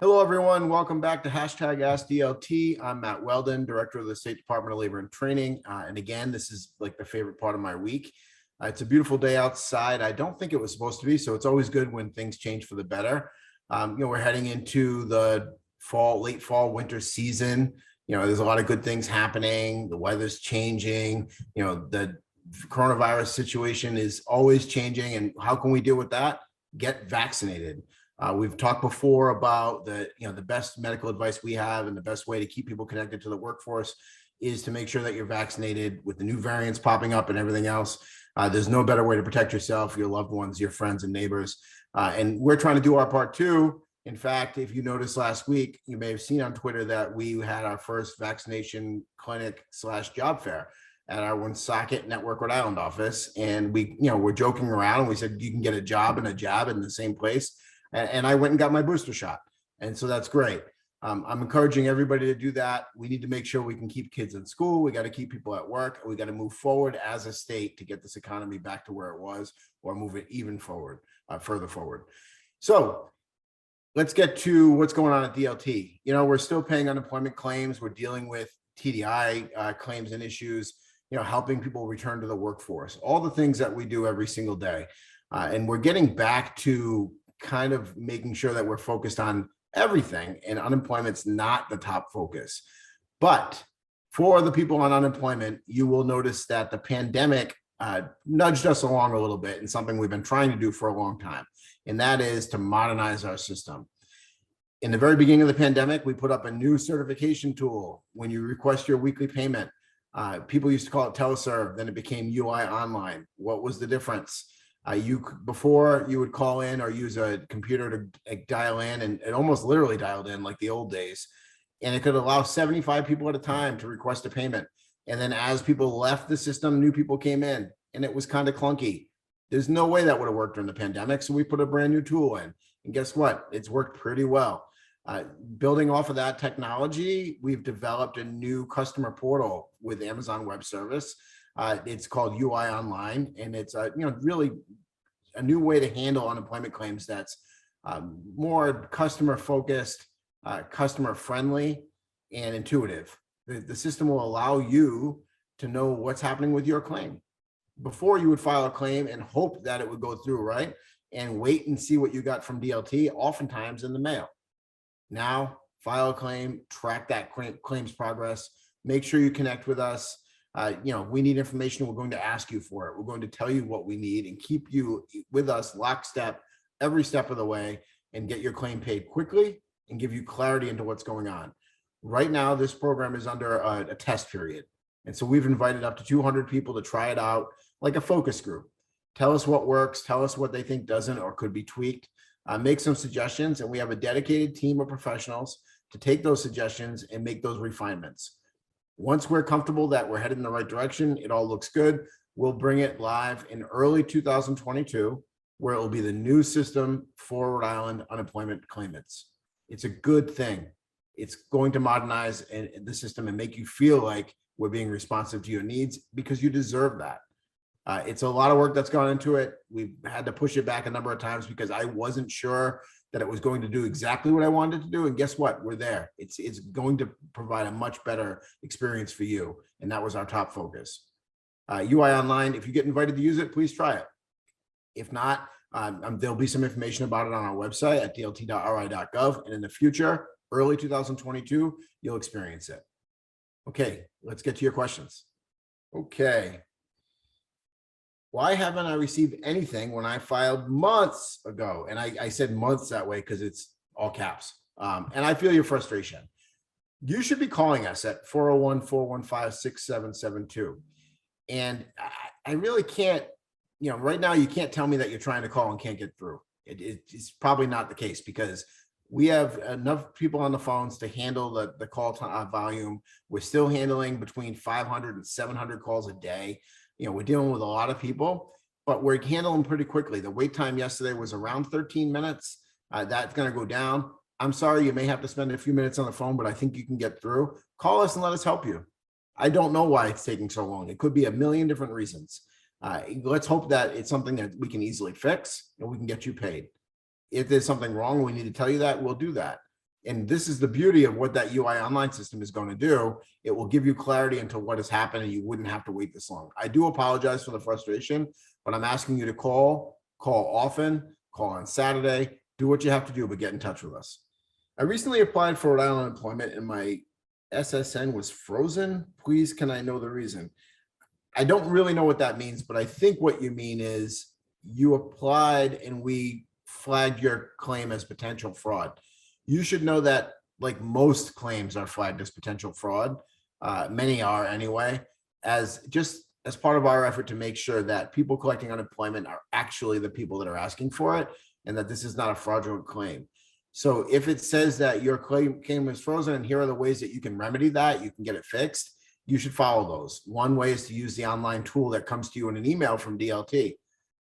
Hello, everyone. Welcome back to hashtag AskDLT. I'm Matt Weldon, Director of the State Department of Labor and Training. And again, this is like the favorite part of my week. It's a beautiful day outside. I don't think it was supposed to be, so it's always good when things change for the better. We're heading into the late fall, winter season. There's a lot of good things happening. The weather's changing. The coronavirus situation is always changing. And how can we deal with that? Get vaccinated. We've talked before about the best medical advice we have, and the best way to keep people connected to the workforce is to make sure that you're vaccinated. With the new variants popping up and everything else, there's no better way to protect yourself, your loved ones, your friends and neighbors. And we're trying to do our part too. In fact, if you noticed last week, you may have seen on Twitter that we had our first vaccination clinic / job fair at our Woonsocket Network Rhode Island office. And we're joking around and we said, you can get a job and a jab in the same place. And I went and got my booster shot. And so that's great. I'm encouraging everybody to do that. We need to make sure we can keep kids in school. We got to keep people at work. We got to move forward as a state to get this economy back to where it was, or move it even further forward. So let's get to what's going on at DLT. We're still paying unemployment claims. We're dealing with TDI claims and issues, helping people return to the workforce, all the things that we do every single day. And we're getting back to kind of making sure that we're focused on everything, and unemployment's not the top focus. But for the people on unemployment, you will notice that the pandemic nudged us along a little bit in something we've been trying to do for a long time, and that is to modernize our system. In the very beginning of the pandemic, we put up a new certification tool. When you request your weekly payment, people used to call it teleserve, then it became UI Online. What was the difference? Before you would call in or use a computer to dial in, and it almost literally dialed in like the old days, and it could allow 75 people at a time to request a payment. And then as people left the system, new people came in, and it was kind of clunky. There's no way that would have worked during the pandemic. So we put a brand new tool in, and guess what? It's worked pretty well. Building off of that technology, we've developed a new customer portal with Amazon Web Service. It's called UI Online, and it's really a new way to handle unemployment claims that's more customer focused, customer friendly, and intuitive. The system will allow you to know what's happening with your claim. Before, you would file a claim and hope that it would go through, right? And wait and see what you got from DLT, oftentimes in the mail. Now, file a claim, track that claim's progress, make sure you connect with us. We need information. We're going to ask you for it. We're going to tell you what we need and keep you with us lockstep every step of the way, and get your claim paid quickly and give you clarity into what's going on. Right now, this program is under a test period. And so we've invited up to 200 people to try it out, like a focus group. Tell us what works, tell us what they think doesn't or could be tweaked, make some suggestions, and we have a dedicated team of professionals to take those suggestions and make those refinements. Once we're comfortable that we're headed in the right direction, it all looks good, we'll bring it live in early 2022, where it will be the new system for Rhode Island unemployment claimants. It's a good thing. It's going to modernize the system and make you feel like we're being responsive to your needs, because you deserve that. It's a lot of work that's gone into it. We've had to push it back a number of times because I wasn't sure that it was going to do exactly what I wanted to do. And guess what? We're there. It's going to provide a much better experience for you. And that was our top focus. UI Online, if you get invited to use it, please try it. If not, there'll be some information about it on our website at dlt.ri.gov. And in the future, early 2022, you'll experience it. Okay, let's get to your questions. Okay. Why haven't I received anything when I filed months ago? And I said months that way because it's all caps. And I feel your frustration. You should be calling us at 401-415-6772. And I really can't, right now you can't tell me that you're trying to call and can't get through. It's probably not the case, because we have enough people on the phones to handle the call volume. We're still handling between 500 and 700 calls a day. We're dealing with a lot of people, but we're handling pretty quickly. The wait time yesterday was around 13 minutes. That's going to go down. I'm sorry, you may have to spend a few minutes on the phone, but I think you can get through. Call us and let us help you. I don't know why it's taking so long. It could be a million different reasons. Let's hope that it's something that we can easily fix and we can get you paid. If there's something wrong, we need to tell you that, we'll do that. And this is the beauty of what that UI online system is going to do. It will give you clarity into what has happened, and you wouldn't have to wait this long. I do apologize for the frustration, but I'm asking you to call often, call on Saturday, do what you have to do, but get in touch with us. I recently applied for Rhode Island unemployment and my SSN was frozen. Please, can I know the reason? I don't really know what that means, but I think what you mean is you applied and we flagged your claim as potential fraud. You should know that, like, most claims are flagged as potential fraud. Many are anyway, as part of our effort to make sure that people collecting unemployment are actually the people that are asking for it, and that this is not a fraudulent claim. So if it says that your claim is frozen and here are the ways that you can remedy that, you can get it fixed, you should follow those. One way is to use the online tool that comes to you in an email from DLT.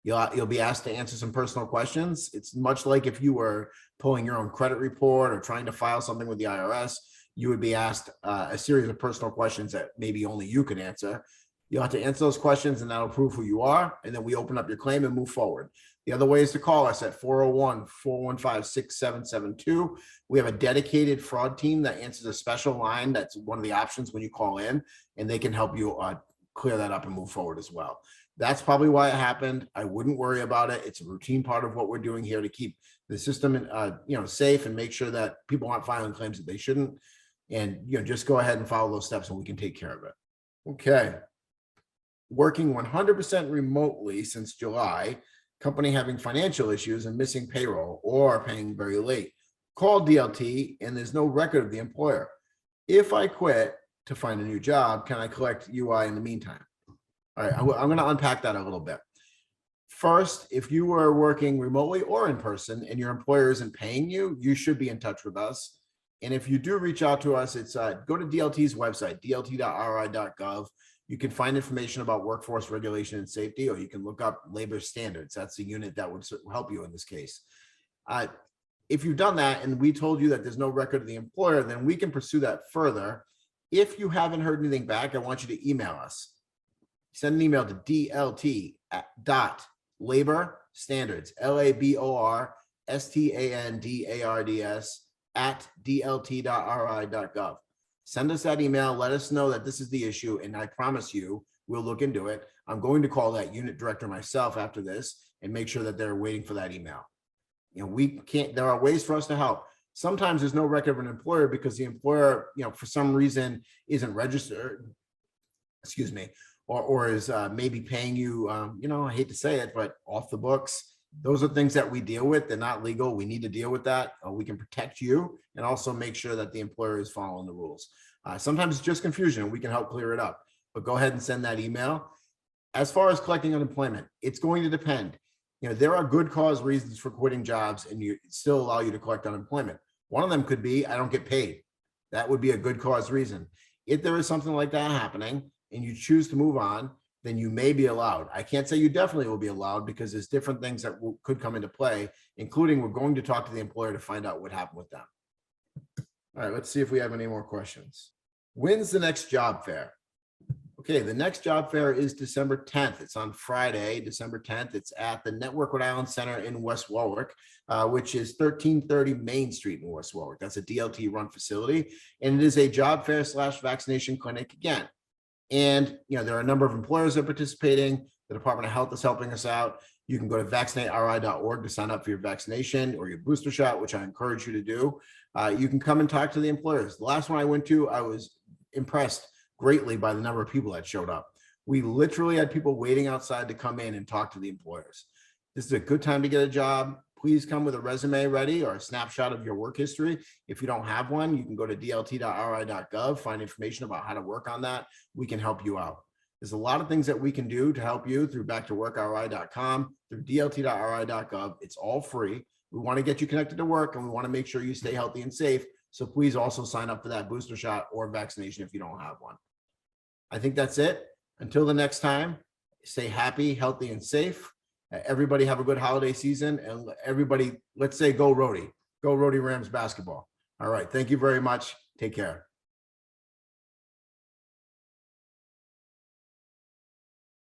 You'll be asked to answer some personal questions. It's much like if you were pulling your own credit report or trying to file something with the IRS, you would be asked a series of personal questions that maybe only you can answer. You'll have to answer those questions and that'll prove who you are. And then we open up your claim and move forward. The other way is to call us at 401-415-6772. We have a dedicated fraud team that answers a special line. That's one of the options when you call in, and they can help you clear that up and move forward as well. That's probably why it happened. I wouldn't worry about it. It's a routine part of what we're doing here to keep the system safe and make sure that people aren't filing claims that they shouldn't. And just go ahead and follow those steps and we can take care of it. Okay. Working 100% remotely since July, company having financial issues and missing payroll or paying very late. Call DLT and there's no record of the employer. If I quit to find a new job, can I collect UI in the meantime? All right, I'm going to unpack that a little bit. First, if you were working remotely or in person and your employer isn't paying you, you should be in touch with us. And if you do reach out to us, it's go to DLT's website, dlt.ri.gov. You can find information about workforce regulation and safety, or you can look up labor standards. That's the unit that would help you in this case. If you've done that and we told you that there's no record of the employer, then we can pursue that further. If you haven't heard anything back, I want you to email us. Send an email to dlt.laborstandards, laborstandards@dlt.ri.gov. Send us that email. Let us know that this is the issue, and I promise you, we'll look into it. I'm going to call that unit director myself after this and make sure that they're waiting for that email. There are ways for us to help. Sometimes there's no record of an employer because the employer, for some reason isn't registered, or is maybe paying you, I hate to say it, but off the books. Those are things that we deal with. They're not legal. We need to deal with that. We can protect you and also make sure that the employer is following the rules. Sometimes it's just confusion and we can help clear it up, but go ahead and send that email. As far as collecting unemployment, it's going to depend. There are good cause reasons for quitting jobs and you still allow you to collect unemployment. One of them could be, I don't get paid. That would be a good cause reason. If there is something like that happening and you choose to move on, then you may be allowed. I can't say you definitely will be allowed because there's different things that could come into play, including we're going to talk to the employer to find out what happened with them. All right, let's see if we have any more questions. When's the next job fair? Okay, the next job fair is December 10th. It's on Friday, December 10th. It's at the Network Rhode Island Center in West Warwick, which is 1330 Main Street in West Warwick. That's a DLT run facility. And it is a job fair / vaccination clinic again. And there are a number of employers that are participating. The Department of Health is helping us out. You can go to vaccinateri.org to sign up for your vaccination or your booster shot, which I encourage you to do. You can come and talk to the employers. The last one I went to, I was impressed greatly by the number of people that showed up. We literally had people waiting outside to come in and talk to the employers. This is a good time to get a job. Please come with a resume ready or a snapshot of your work history. If you don't have one, you can go to dlt.ri.gov, find information about how to work on that. We can help you out. There's a lot of things that we can do to help you through backtoworkri.com, through dlt.ri.gov. It's all free. We want to get you connected to work and we want to make sure you stay healthy and safe. So please also sign up for that booster shot or vaccination if you don't have one. I think that's it. Until the next time, stay happy, healthy, and safe. Everybody have a good holiday season, and everybody, let's say go Rhody Rams basketball. All right. Thank you very much. Take care.